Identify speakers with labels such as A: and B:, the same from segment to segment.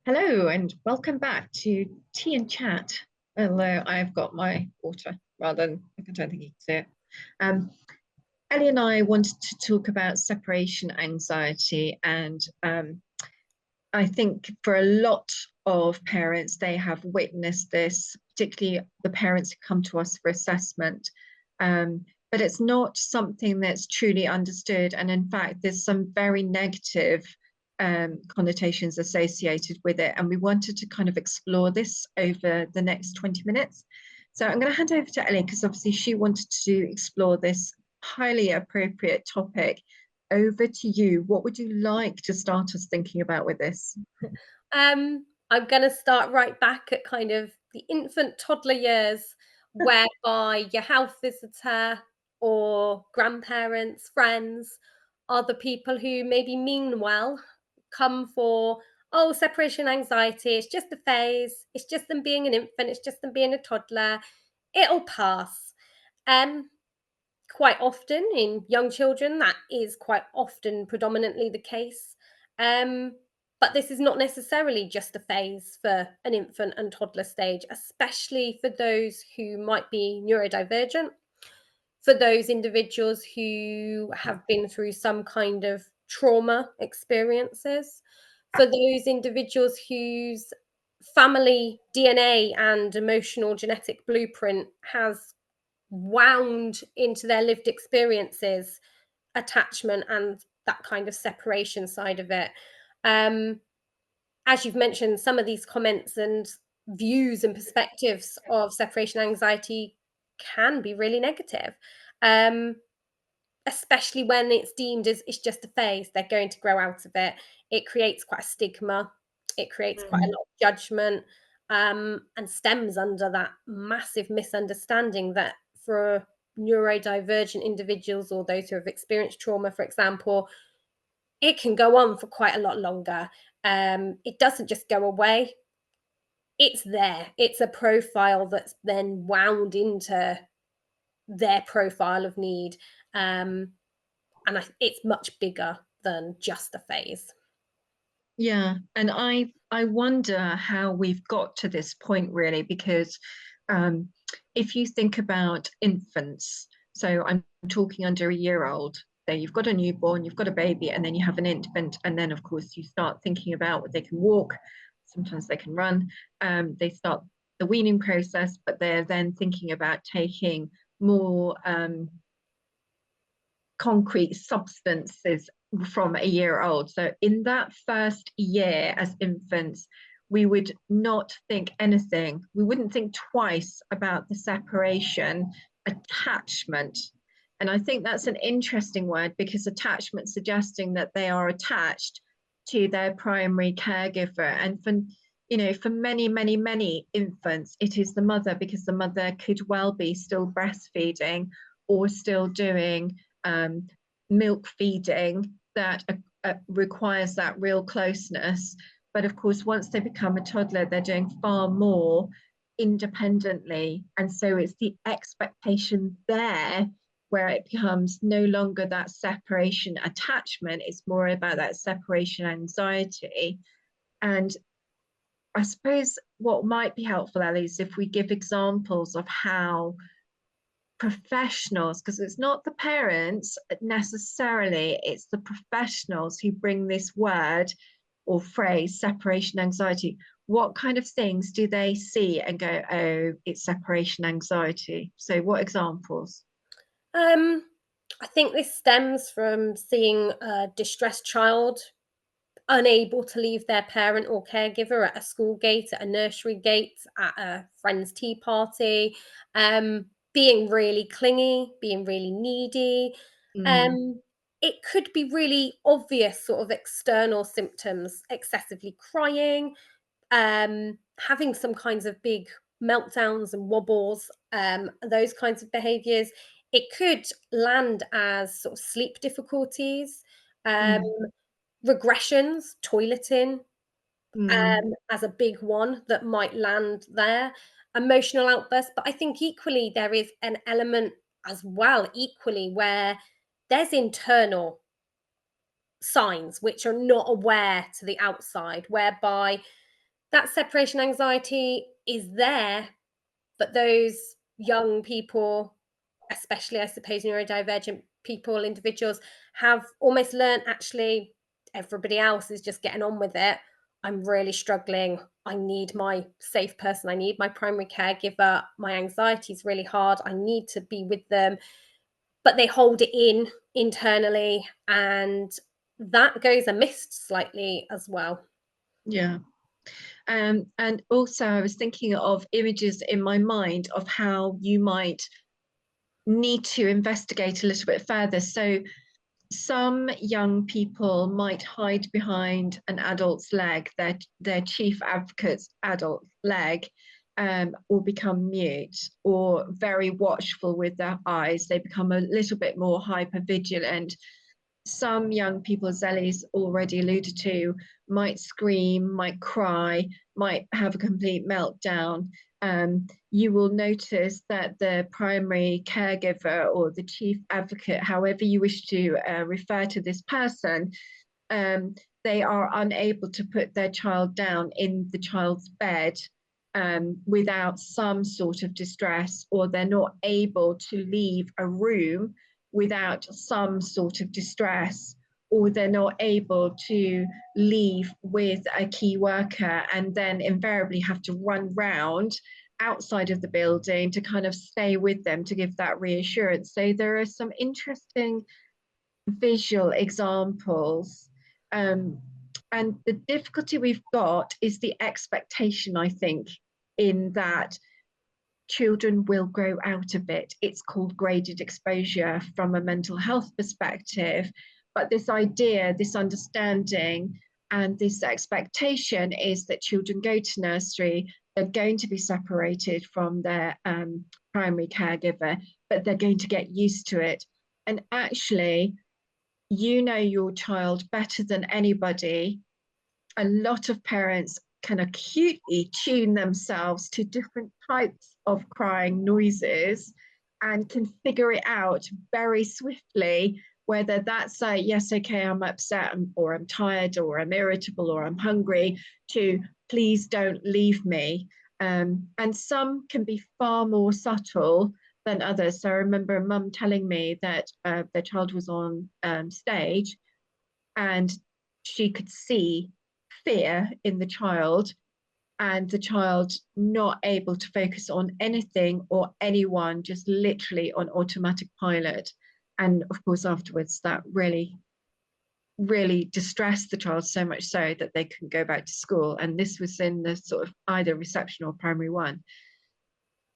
A: Hello and welcome back to Tea and Chat. Although I've got my water rather than I don't think you can see it. Um, Ellie and I wanted to talk about separation anxiety, and I think for a lot of parents, they have witnessed this, particularly the parents who come to us for assessment. But it's not something that's truly understood. And in fact, there's some very negative connotations associated with it. And we wanted to kind of explore this over the next 20 minutes. So I'm going to hand over to Ellie because obviously she wanted to explore this highly appropriate topic. Over to you. What would you like to start us thinking about with this?
B: I'm going to start right back at kind of the infant toddler years, whereby your house visitor or grandparents, friends are the people who maybe mean well, come for, oh, separation anxiety, it's just a phase, it's just them being an infant, it's just them being a toddler, it'll pass. Um, Quite often in young children, that is quite often predominantly the case. Um, but this is not necessarily just a phase for an infant and toddler stage, especially for those who might be neurodivergent, for those individuals who have been through some kind of trauma experiences, for those individuals whose family DNA and emotional genetic blueprint has wound into their lived experiences, attachment and that kind of separation side of it. Um, as you've mentioned, some of these comments and views and perspectives of separation anxiety can be really negative, um, especially when it's deemed as it's just a phase, they're going to grow out of it. It creates quite a stigma, it creates quite a
A: Mm.
B: lot of judgment, and stems under that massive misunderstanding that for neurodivergent individuals or those who have experienced trauma, for example, it can go on for quite a lot longer. It doesn't just go away. It's there. It's a profile that's then wound into their profile of need. Um, and it's much bigger than just a phase.
A: Yeah, and I wonder how we've got to this point really, because um, if you think about infants, so I'm talking under a year old, so you've got a newborn, you've got a baby, and then you have an infant, and then of course you start thinking about what they can walk, sometimes they can run, they start the weaning process, but they're then thinking about taking more concrete substances from a year old. So in that first year as infants, we would not think anything. We wouldn't think twice about the separation, attachment. And I think that's an interesting word because attachment suggesting that they are attached to their primary caregiver. And for many, many, many infants, it is the mother because the mother could well be still breastfeeding or still doing um, milk feeding that requires that real closeness. But of course, once they become a toddler, they're doing far more independently. And so it's the expectation there where it becomes no longer that separation attachment, it's more about that separation anxiety. And I suppose what might be helpful, Ellie, is if we give examples of how professionals, because it's not the parents necessarily, it's the professionals who bring this word or phrase, separation anxiety. What kind of things do they see and go, oh, it's separation anxiety? So, what examples?
B: Um, I think this stems from seeing a distressed child unable to leave their parent or caregiver at a school gate, at a nursery gate, at a friend's tea party, being really clingy, being really needy.
A: Mm,
B: Um, it could be really obvious sort of external symptoms, excessively crying, having some kinds of big meltdowns and wobbles, those kinds of behaviors. It could land as sort of sleep difficulties, um,
A: mm,
B: regressions, toileting,
A: mm,
B: as a big one that might land there, emotional outbursts. But I think equally there is an element as well, equally, where there's internal signs which are not aware to the outside, whereby that separation anxiety is there, but those young people, especially I suppose neurodivergent people, individuals, have almost learned actually everybody else is just getting on with it. I'm really struggling. I need my safe person. I need my primary caregiver. My anxiety is really hard. I need to be with them. But they hold it in internally, and that goes amiss slightly as well.
A: Yeah. And also I was thinking of images in my mind of how you might need to investigate a little bit further. So some young people might hide behind an adult's leg, their chief advocate's adult leg, or become mute or very watchful with their eyes. They become a little bit more hyper vigilant. Some young people, as Ellie's already alluded to, might scream, might cry, might have a complete meltdown. You will notice that the primary caregiver or the chief advocate, however you wish to refer to this person, um, they are unable to put their child down in the child's bed without some sort of distress, or they're not able to leave a room without some sort of distress, or they're not able to leave with a key worker and then invariably have to run round outside of the building to kind of stay with them to give that reassurance. So there are some interesting visual examples. Um, and the difficulty we've got is the expectation, I think, in that children will grow out of it. It's called graded exposure from a mental health perspective. But this idea, this understanding, and this expectation is that children go to nursery, they're going to be separated from their primary caregiver, but they're going to get used to it. And actually, you know your child better than anybody. A lot of parents can acutely tune themselves to different types of crying noises and can figure it out very swiftly, whether that's a yes, okay, I'm upset, or I'm tired, or I'm irritable, or I'm hungry, to please don't leave me. And some can be far more subtle than others. So I remember a mum telling me that their child was on stage and she could see fear in the child, and the child not able to focus on anything or anyone, just literally on automatic pilot. And of course, afterwards, that really distressed the child, so much so that they couldn't go back to school. And this was in the sort of either reception or primary one.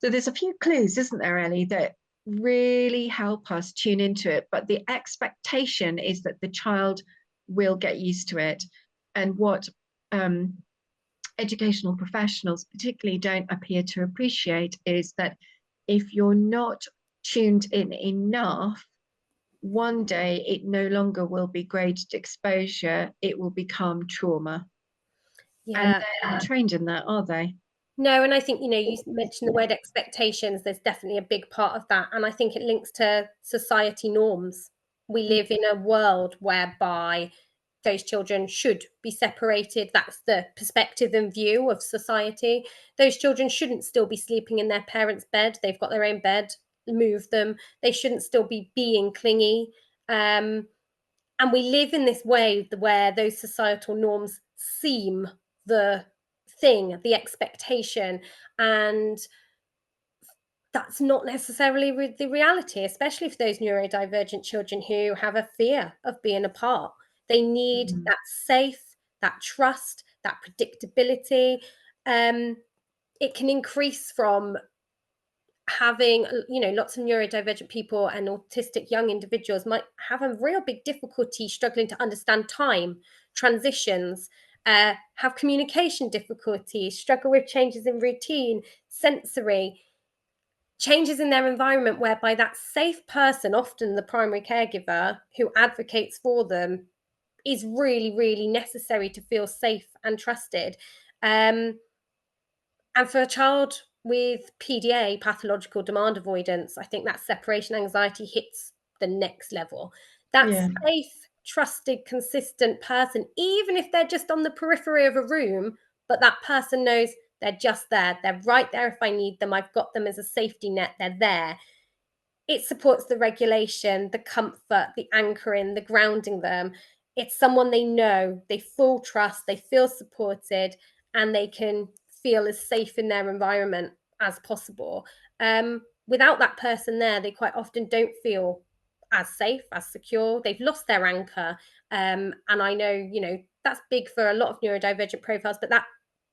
A: So there's a few clues, isn't there, Ellie, that really help us tune into it. But the expectation is that the child will get used to it. And what educational professionals particularly don't appear to appreciate is that if you're not tuned in enough, one day it no longer will be graded exposure, it will become trauma. And
B: Yeah.
A: they're not trained in that, are they?
B: No, and I think, you mentioned the word expectations. There's definitely a big part of that. And I think it links to society norms. We live in a world whereby those children should be separated. That's the perspective and view of society. Those children shouldn't still be sleeping in their parents' bed. They've got their own bed, move them. They shouldn't still be being clingy. Um, and we live in this way where those societal norms seem the thing, the expectation, and that's not necessarily the reality, especially for those neurodivergent children who have a fear of being apart. They need
A: Mm.
B: that safe, that trust, that predictability. It can increase from having, lots of neurodivergent people and autistic young individuals might have a real big difficulty struggling to understand time, transitions, have communication difficulties, struggle with changes in routine, sensory changes in their environment, whereby that safe person, often the primary caregiver who advocates for them, is really, really necessary to feel safe and trusted. And for a child with PDA, pathological demand avoidance, I think that separation anxiety hits the next level. That
A: Yeah.
B: safe, trusted, consistent person, even if they're just on the periphery of a room, but that person knows they're just there. They're right there if I need them. I've got them as a safety net. They're there. It supports the regulation, the comfort, the anchoring, the grounding them. It's someone they know, they full trust, they feel supported, and they can feel as safe in their environment as possible. Without that person there, they quite often don't feel as safe, as secure. They've lost their anchor. And I know, that's big for a lot of neurodivergent profiles, but that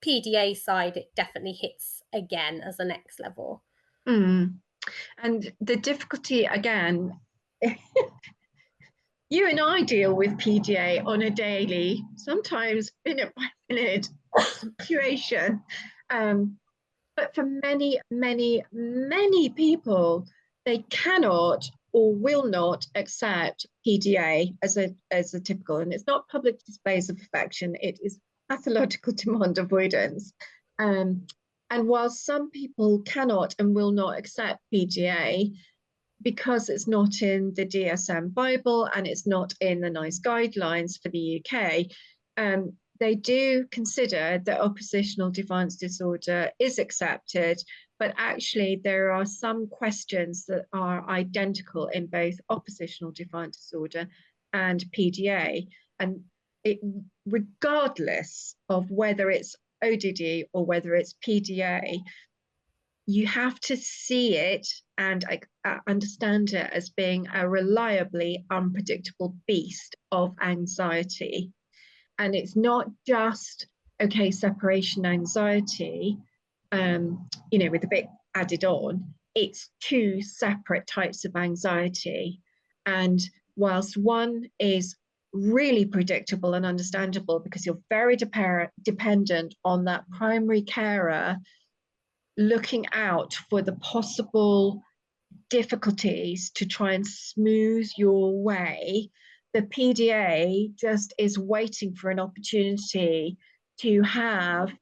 B: PDA side, it definitely hits again as the next level.
A: Mm. And the difficulty, again, you and I deal with PDA on a daily, sometimes minute by minute situation. But for many, many, many people, they cannot or will not accept PDA as a typical, and it's not public displays of affection, it is pathological demand avoidance. And while some people cannot and will not accept PDA, because it's not in the DSM Bible and it's not in the NICE guidelines for the UK, they do consider that oppositional defiance disorder is accepted, but actually there are some questions that are identical in both oppositional defiance disorder and PDA. And regardless of whether it's ODD or whether it's PDA, you have to see it and understand it as being a reliably unpredictable beast of anxiety. And it's not just, okay, separation anxiety, with a bit added on. It's two separate types of anxiety. And whilst one is really predictable and understandable because you're very dependent on that primary carer looking out for the possible difficulties to try and smooth your way, the PDA just is waiting for an opportunity to have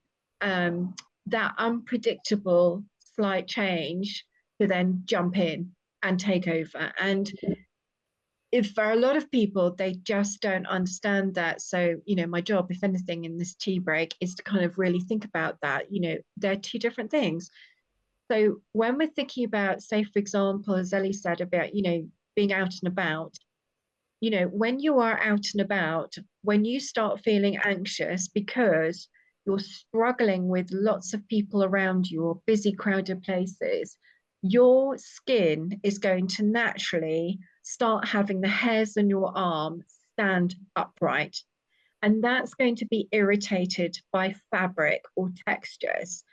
A: that unpredictable slight change to then jump in and take over. And if for a lot of people, they just don't understand that. So, my job, if anything, in this tea break is to kind of really think about that. They're two different things. So when we're thinking about, say, for example, as Ellie said about, being out and about, when you are out and about, when you start feeling anxious because you're struggling with lots of people around you or busy, crowded places, your skin is going to naturally start having the hairs on your arm stand upright. And that's going to be irritated by fabric or textures.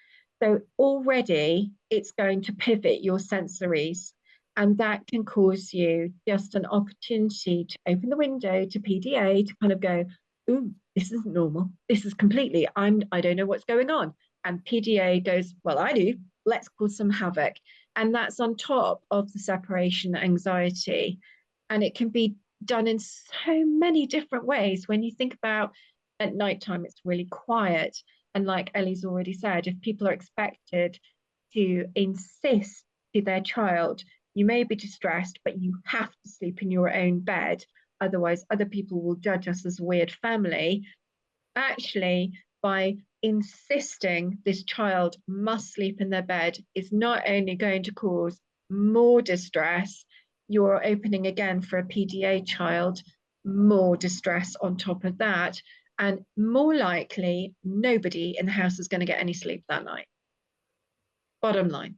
A: So already it's going to pivot your sensories, and that can cause you just an opportunity to open the window to PDA to kind of go, ooh, this isn't normal. This is completely, I don't know what's going on. And PDA goes, well, I do. Let's cause some havoc. And that's on top of the separation anxiety. And it can be done in so many different ways. When you think about at nighttime, it's really quiet. And like Ellie's already said, if people are expected to insist to their child, you may be distressed, but you have to sleep in your own bed. Otherwise, other people will judge us as a weird family. Actually, by insisting this child must sleep in their bed is not only going to cause more distress, you're opening again for a PDA child, more distress on top of that. And more likely, nobody in the house is going to get any sleep that night. Bottom line.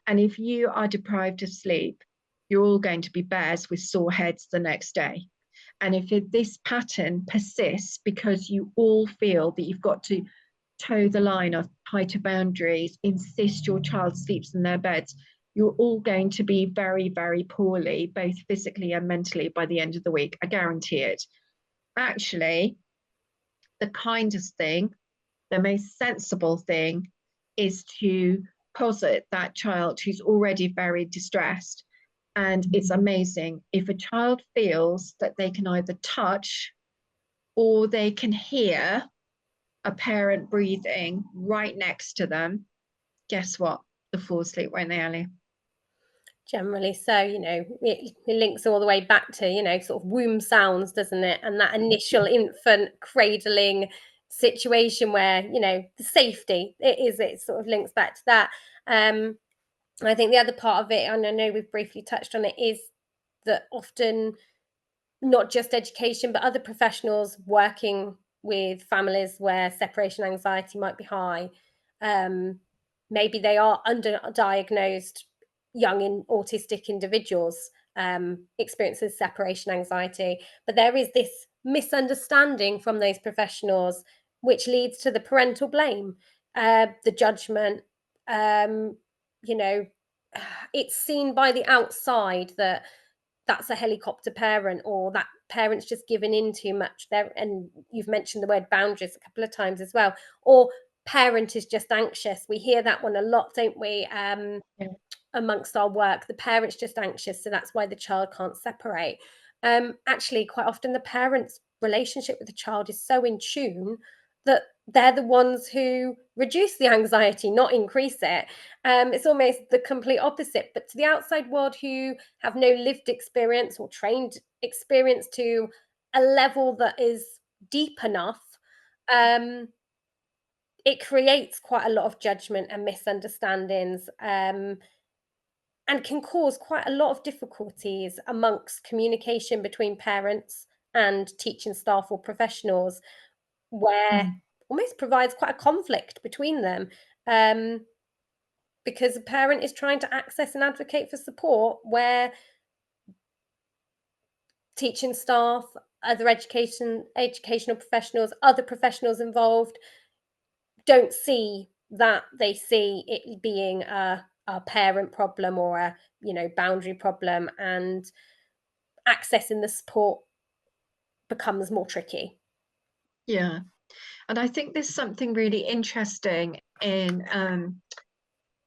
A: And if you are deprived of sleep, you're all going to be bears with sore heads the next day. And if this pattern persists because you all feel that you've got to toe the line of tighter boundaries, insist your child sleeps in their beds, you're all going to be very, very poorly, both physically and mentally by the end of the week. I guarantee it. Actually, the kindest thing, the most sensible thing is to posit that child who's already very distressed. And it's amazing if a child feels that they can either touch or they can hear a parent breathing right next to them, guess what? They'll fall asleep, won't they, Ellie?
B: Generally, so it links all the way back to sort of womb sounds, doesn't it? And that initial infant cradling situation where, the safety, it sort of links back to that. I think the other part of it, and I know we've briefly touched on it, is that often not just education, but other professionals working with families where separation anxiety might be high. Um, Maybe they are underdiagnosed young in autistic individuals experiences separation anxiety, but there is this misunderstanding from those professionals, which leads to the parental blame, the judgment. Um, you know, it's seen by the outside that that's a helicopter parent, or that parent's just giving in too much there, and you've mentioned the word boundaries a couple of times as well, or parent is just anxious. We hear that one a lot, don't we?
A: Yeah.
B: Amongst our work, the parent's just anxious, so that's why the child can't separate. Actually, quite often the parent's relationship with the child is so in tune that they're the ones who reduce the anxiety, not increase it. It's almost the complete opposite. But to the outside world, who have no lived experience or trained experience to a level that is deep enough, um, it creates quite a lot of judgment and misunderstandings. And can cause quite a lot of difficulties amongst communication between parents and teaching staff or professionals, where
A: Mm.
B: almost provides quite a conflict between them, um, because a parent is trying to access and advocate for support where teaching staff, other educational professionals, other professionals involved don't see that. They see it being a parent problem or a boundary problem, and accessing the support becomes more tricky.
A: Yeah. And I think there's something really interesting in,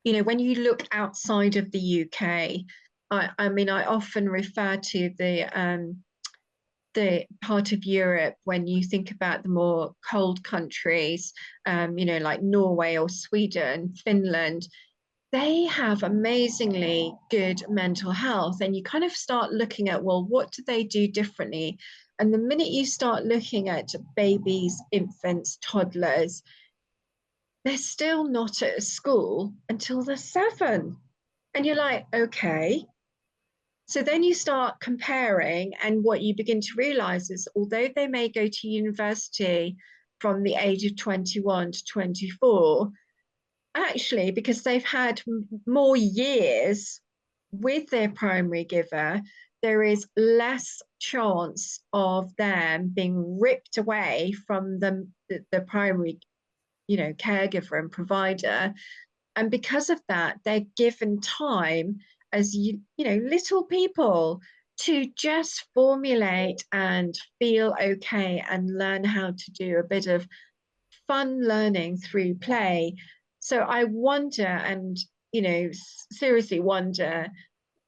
A: when you look outside of the UK. I mean, I often refer to the part of Europe when you think about the more cold countries, like Norway or Sweden, Finland. They have amazingly good mental health, and you kind of start looking at, well, what do they do differently? And the minute you start looking at babies, infants, toddlers, they're still not at a school until they're 7. And you're like, okay. So then you start comparing, and what you begin to realize is, although they may go to university from the age of 21 to 24, actually, because they've had more years with their primary giver, there is less chance of them being ripped away from the primary, caregiver and provider. And because of that, they're given time as little people to just formulate and feel okay and learn how to do a bit of fun learning through play. So I wonder, and seriously wonder,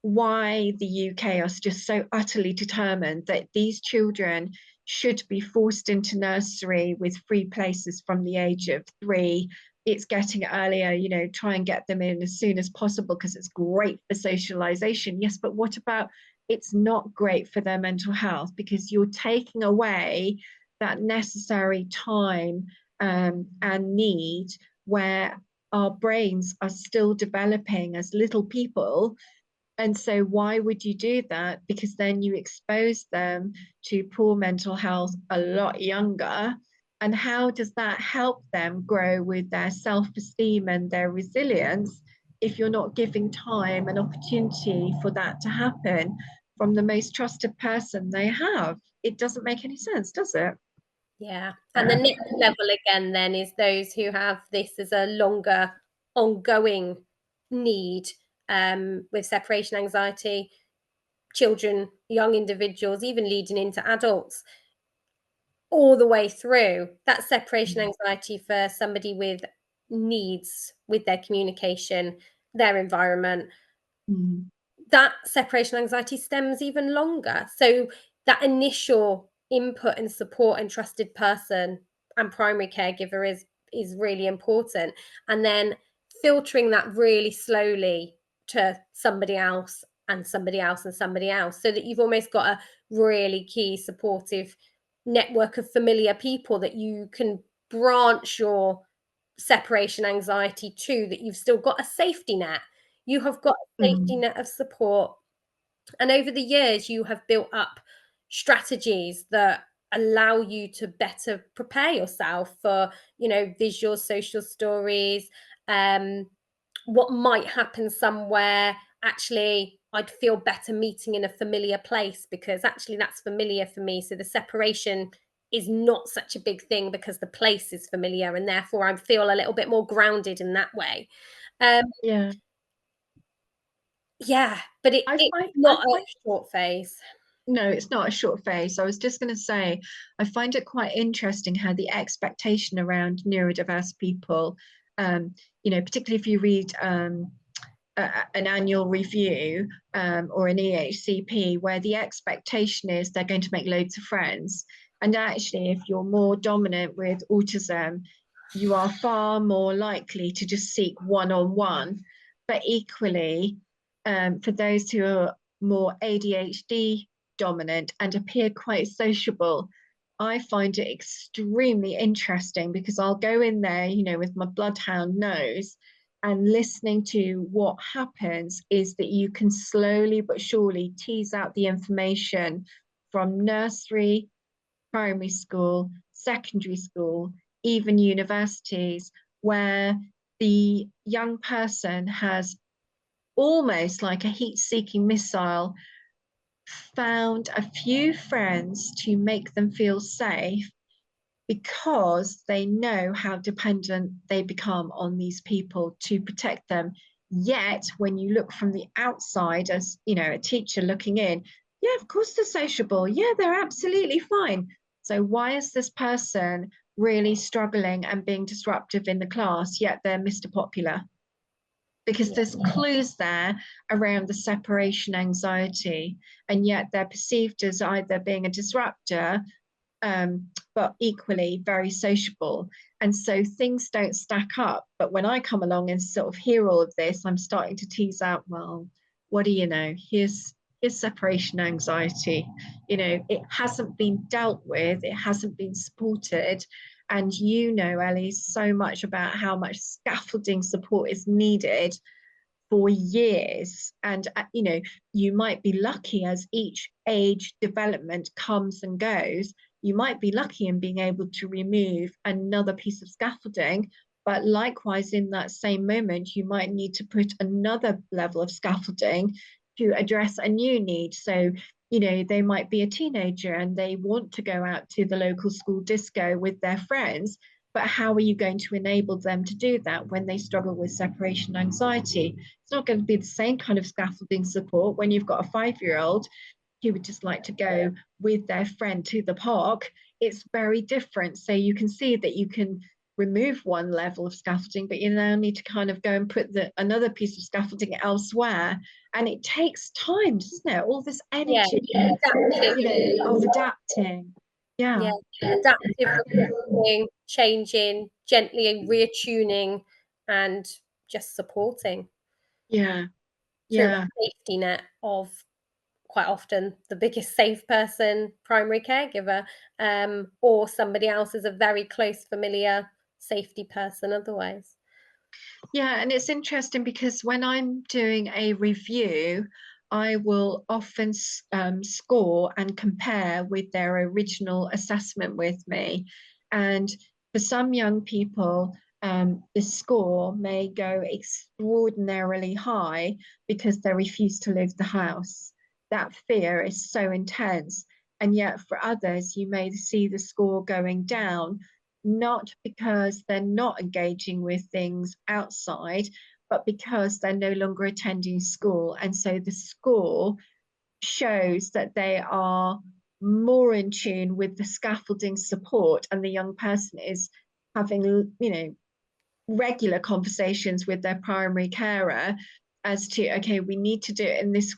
A: why the UK are just so utterly determined that these children should be forced into nursery with free places from the age of 3. It's getting earlier, try and get them in as soon as possible because it's great for socialization. Yes, but what about, it's not great for their mental health because you're taking away that necessary time and need, where our brains are still developing as little people. And so, why would you do that? Because then you expose them to poor mental health a lot younger. And how does that help them grow with their self esteem and their resilience if you're not giving time and opportunity for that to happen from the most trusted person they have? It doesn't make any sense, does it?
B: Yeah. And the next level again then is those who have this as a longer ongoing need, with separation anxiety, children, young individuals, even leading into adults, all the way through. That separation anxiety for somebody with needs with their communication, their environment,
A: Mm.
B: that separation anxiety stems even longer. So that initial input and support and trusted person and primary caregiver is really important. And then filtering that really slowly to somebody else and somebody else and somebody else, so that you've almost got a really key supportive network of familiar people that you can branch your separation anxiety to that you've still got a safety net. You have got a safety
A: Mm.
B: net of support. And over the years, you have built up strategies that allow you to better prepare yourself for, visual social stories, um, what might happen somewhere. Actually, I'd feel better meeting in a familiar place because actually that's familiar for me. So the separation is not such a big thing because the place is familiar, and therefore I feel a little bit more grounded in that way. Um,
A: Yeah.
B: yeah, but it's
A: I
B: not a
A: find
B: short phase.
A: No, it's not a short phase. I was just going to say, I find it quite interesting how the expectation around neurodiverse people, particularly if you read an annual review or an EHCP, where the expectation is they're going to make loads of friends. And actually, if you're more dominant with autism, you are far more likely to just seek one-on-one. But equally, for those who are more ADHD dominant and appear quite sociable, I find it extremely interesting because I'll go in there, with my bloodhound nose, and listening to what happens is that you can slowly but surely tease out the information from nursery, primary school, secondary school, even universities, where the young person has almost like a heat-seeking missile found a few friends to make them feel safe because they know how dependent they become on these people to protect them. Yet, when you look from the outside, as a teacher looking in, yeah, of course they're sociable. Yeah, they're absolutely fine. So, why is this person really struggling and being disruptive in the class, yet they're Mr. Popular? Because
B: Yeah.
A: there's clues there around the separation anxiety, and yet they're perceived as either being a disruptor, but equally very sociable. And so things don't stack up. But when I come along and sort of hear all of this, I'm starting to tease out, well, what do you know? Here's separation anxiety. It hasn't been dealt with, it hasn't been supported. And Ellie, so much about how much scaffolding support is needed for years. And, you might be lucky as each age development comes and goes. You might be lucky in being able to remove another piece of scaffolding. But likewise, in that same moment, you might need to put another level of scaffolding to address a new need. So, they might be a teenager and they want to go out to the local school disco with their friends. But how are you going to enable them to do that when they struggle with separation anxiety? It's not going to be the same kind of scaffolding support when you've got a 5-year-old who would just like to go with their friend to the park. It's very different. So you can see that you can remove one level of scaffolding, but you now need to kind of go and put another piece of scaffolding elsewhere. And it takes time, doesn't it? All this
B: Yeah,
A: energy,
B: adaptive.
A: of adapting.
B: Yeah,
A: Yeah,
B: adaptive reacting, changing, gently reattuning, and just supporting
A: yeah,
B: through
A: yeah.
B: a safety net of quite often the biggest safe person, primary caregiver, or somebody else is a very close, familiar safety person otherwise.
A: Yeah, and it's interesting because when I'm doing a review, I will often score and compare with their original assessment with me. And for some young people, the score may go extraordinarily high because they refuse to leave the house. That fear is so intense. And yet, for others, you may see the score going down not because they're not engaging with things outside, but because they're no longer attending school. And so the score shows that they are more in tune with the scaffolding support, and the young person is having, regular conversations with their primary carer as to, okay, we need to do it in this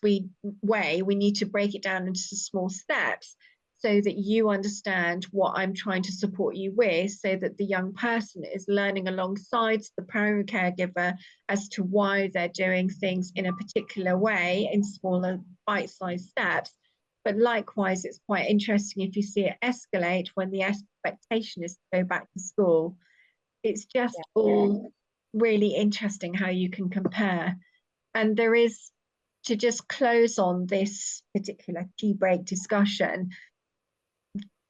A: way, we need to break it down into small steps so that you understand what I'm trying to support you with, so that the young person is learning alongside the primary caregiver as to why they're doing things in a particular way in smaller bite-sized steps, But likewise, it's quite interesting if you see it escalate when the expectation is to go back to school. It's just all really interesting how you can compare. And there is, to just close on this particular tea break discussion,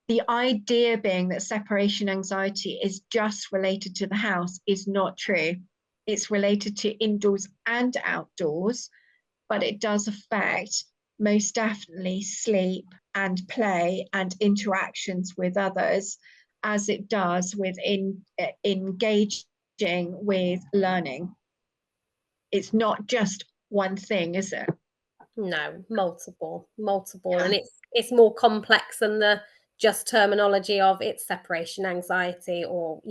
A: the idea being that separation anxiety is just related to the house is not true. It's related to indoors and outdoors, but it does affect most definitely sleep and play and interactions with others, as it does with engaging with learning. It's not just one thing, is it?
B: No, multiple,
A: Yeah.
B: and it's more complex than the just terminology of it's separation anxiety, or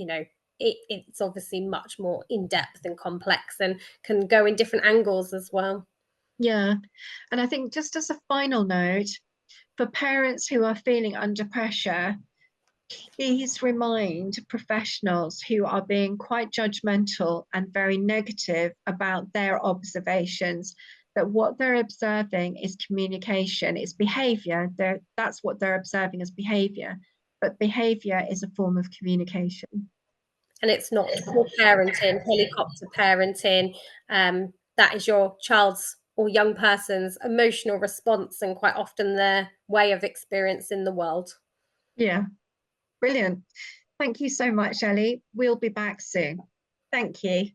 B: it's obviously much more in depth and complex and can go in different angles as well.
A: Yeah. And I think, just as a final note, for parents who are feeling under pressure, please remind professionals who are being quite judgmental and very negative about their observations that what they're observing is communication, it's behavior. That's what they're observing as behavior, but behavior is a form of communication.
B: And it's not typical parenting, helicopter parenting. That is your child's or young person's emotional response, and quite often their way of experiencing the world.
A: Yeah, brilliant. Thank you so much, Ellie. We'll be back soon. Thank you.